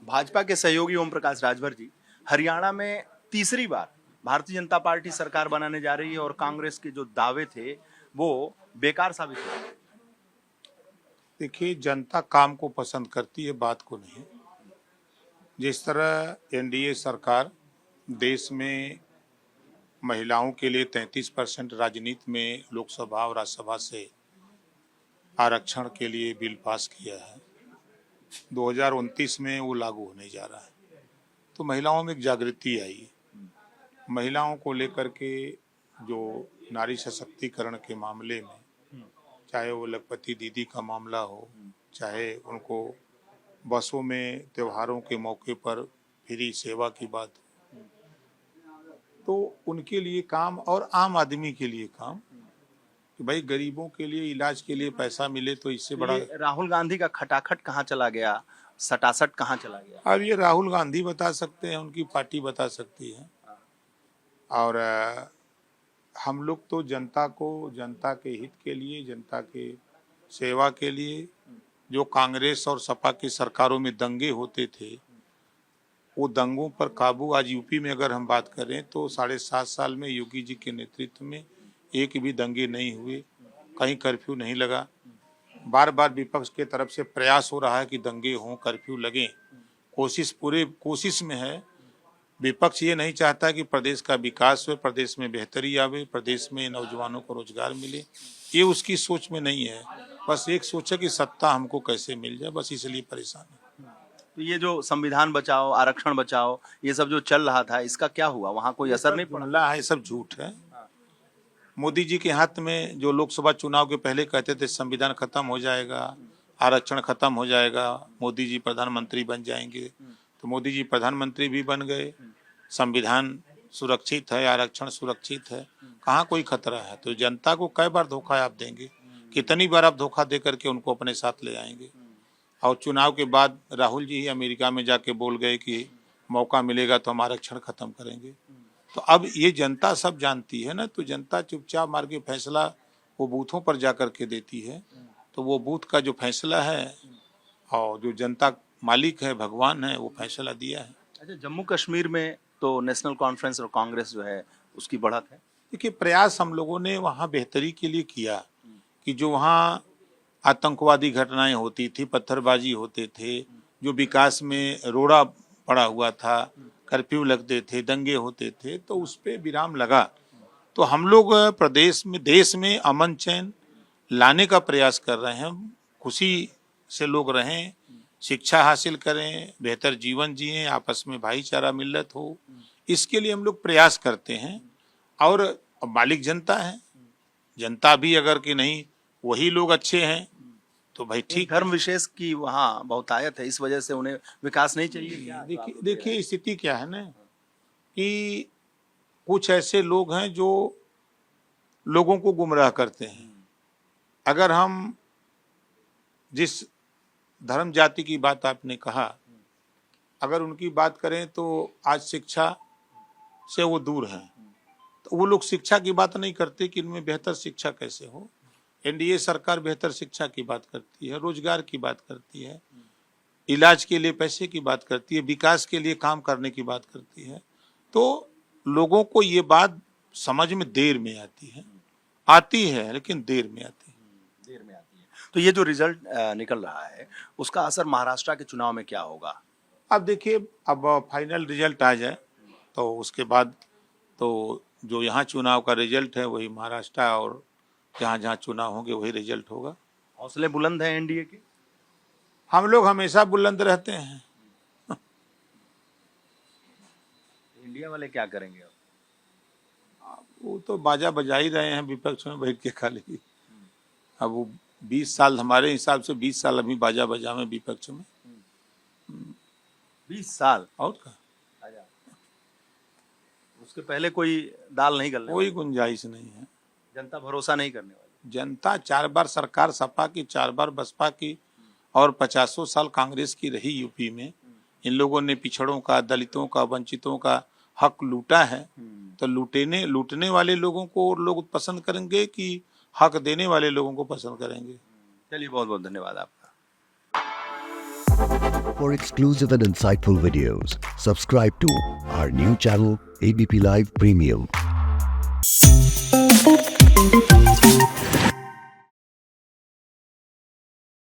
भाजपा के सहयोगी ओम प्रकाश राजभर जी हरियाणा में तीसरी बार भारतीय जनता पार्टी सरकार बनाने जा रही है और कांग्रेस के जो दावे थे वो बेकार साबित हुए। देखिए, जनता काम को पसंद करती है, बात को नहीं। जिस तरह एनडीए सरकार देश में महिलाओं के लिए 33% राजनीति में लोकसभा और राज्यसभा से आरक्षण के लिए बिल पास किया है, 2029 में वो लागू होने जा रहा है, तो महिलाओं में एक जागृति आई है। महिलाओं को लेकर के जो नारी सशक्तिकरण के मामले में, चाहे वो लखपति दीदी का मामला हो, चाहे उनको बसों में त्योहारों के मौके पर फ्री सेवा की बात हो, तो उनके लिए काम और आम आदमी के लिए काम कि भाई गरीबों के लिए इलाज के लिए पैसा मिले, तो इससे बड़ा। राहुल गांधी का खटाखट कहाँ चला गया, सटासट कहाँ चला गया? अब ये राहुल गांधी बता सकते हैं, उनकी पार्टी बता सकती है। और हम लोग तो जनता को, जनता के हित के लिए, जनता के सेवा के लिए, जो कांग्रेस और सपा की सरकारों में दंगे होते थे, वो दंगों पर काबू। आज यूपी में अगर हम बात करें तो 7.5 साल में योगी जी के नेतृत्व में एक भी दंगे नहीं हुए, कहीं कर्फ्यू नहीं लगा। बार बार विपक्ष के तरफ से प्रयास हो रहा है कि दंगे हों, कर्फ्यू लगे, कोशिश में है। विपक्ष ये नहीं चाहता कि प्रदेश का विकास हो, प्रदेश में बेहतरी आवे, प्रदेश में नौजवानों को रोजगार मिले, ये उसकी सोच में नहीं है। बस एक सोच है कि सत्ता हमको कैसे मिल जाए, बस इसलिए परेशान है। तो ये जो संविधान बचाओ, आरक्षण बचाओ, ये सब जो चल रहा था, इसका क्या हुआ? वहाँ कोई असर नहीं पड़ा? है, सब झूठ है। मोदी जी के हाथ में जो लोकसभा चुनाव के पहले कहते थे संविधान खत्म हो जाएगा, आरक्षण खत्म हो जाएगा, मोदी जी प्रधानमंत्री बन जाएंगे, तो मोदी जी प्रधानमंत्री भी बन गए। संविधान सुरक्षित है, आरक्षण सुरक्षित है, कहाँ कोई खतरा है? तो जनता को कई बार धोखा आप देंगे, कितनी बार आप धोखा दे करके उनको अपने साथ ले आएंगे? और चुनाव के बाद राहुल जी ही अमेरिका में जाके बोल गए कि मौका मिलेगा तो हम आरक्षण खत्म करेंगे। तो अब ये जनता सब जानती है ना, तो जनता चुपचाप मार के फैसला वो बूथों पर जा कर के देती है। तो वो बूथ का जो फैसला है और जो जनता मालिक है, भगवान है, वो फैसला दिया है। अच्छा, जम्मू कश्मीर में तो नेशनल कॉन्फ्रेंस और कांग्रेस जो है उसकी बढ़त है। देखिए, प्रयास हम लोगों ने वहाँ बेहतरी के लिए किया कि जो वहाँ आतंकवादी घटनाएं होती थी, पत्थरबाजी होते थे, जो विकास में रोड़ा पड़ा हुआ था, कर्फ्यू लगते थे, दंगे होते थे, तो उस पर विराम लगा। तो हम लोग प्रदेश में, देश में अमन चैन लाने का प्रयास कर रहे हैं। खुशी से लोग रहें, शिक्षा हासिल करें, बेहतर जीवन जिएं, आपस में भाईचारा मिल्लत हो, इसके लिए हम लोग प्रयास करते हैं। और मालिक जनता है, जनता भी अगर कि नहीं वही लोग अच्छे हैं तो भाई ठीक। धर्म विशेष की वहाँ बहुतायत है, इस वजह से उन्हें विकास नहीं चाहिए। देखिए स्थिति क्या है ना कि कुछ ऐसे लोग हैं जो लोगों को गुमराह करते हैं। अगर हम जिस धर्म जाति की बात आपने कहा, अगर उनकी बात करें तो आज शिक्षा से वो दूर हैं, तो वो लोग शिक्षा की बात नहीं करते कि इनमें बेहतर शिक्षा कैसे हो। एनडीए सरकार बेहतर शिक्षा की बात करती है, रोजगार की बात करती है, इलाज के लिए पैसे की बात करती है, विकास के लिए काम करने की बात करती है। तो लोगों को ये बात समझ में देर में आती है लेकिन देर में आती है। तो ये जो रिजल्ट निकल रहा है उसका असर महाराष्ट्र के चुनाव में क्या होगा? अब देखिए, अब फाइनल रिजल्ट आ जाए तो उसके बाद तो जो यहाँ चुनाव का रिजल्ट है वही महाराष्ट्र और जहाँ जहाँ चुनाव होंगे वही रिजल्ट होगा। हौसले बुलंद हैं एनडीए के? हम लोग हमेशा बुलंद रहते हैं। इंडिया वाले क्या करेंगे अब? वो तो बाजा बजा ही रहे हैं विपक्ष में बैठ के खाली। अब वो 20 साल, हमारे हिसाब से 20 साल अभी बाजा बजा में विपक्ष में। 20 साल और क्या? उसके पहले कोई दाल नहीं गलने, कोई गुंजाइश नहीं है। जनता भरोसा नहीं करने वाली। जनता 4 बार सरकार सपा की, 4 बार बसपा की और 50 साल कांग्रेस की रही यूपी में। इन लोगों ने पिछड़ों का, दलितों का, वंचितों का हक लूटा है। तो लूटने वाले लोगों को लोग पसंद करेंगे कि हक देने वाले लोगों को पसंद करेंगे? चलिए, बहुत बहुत धन्यवाद आपका। For exclusive and insightful videos, subscribe to our new channel ABP Live Premium.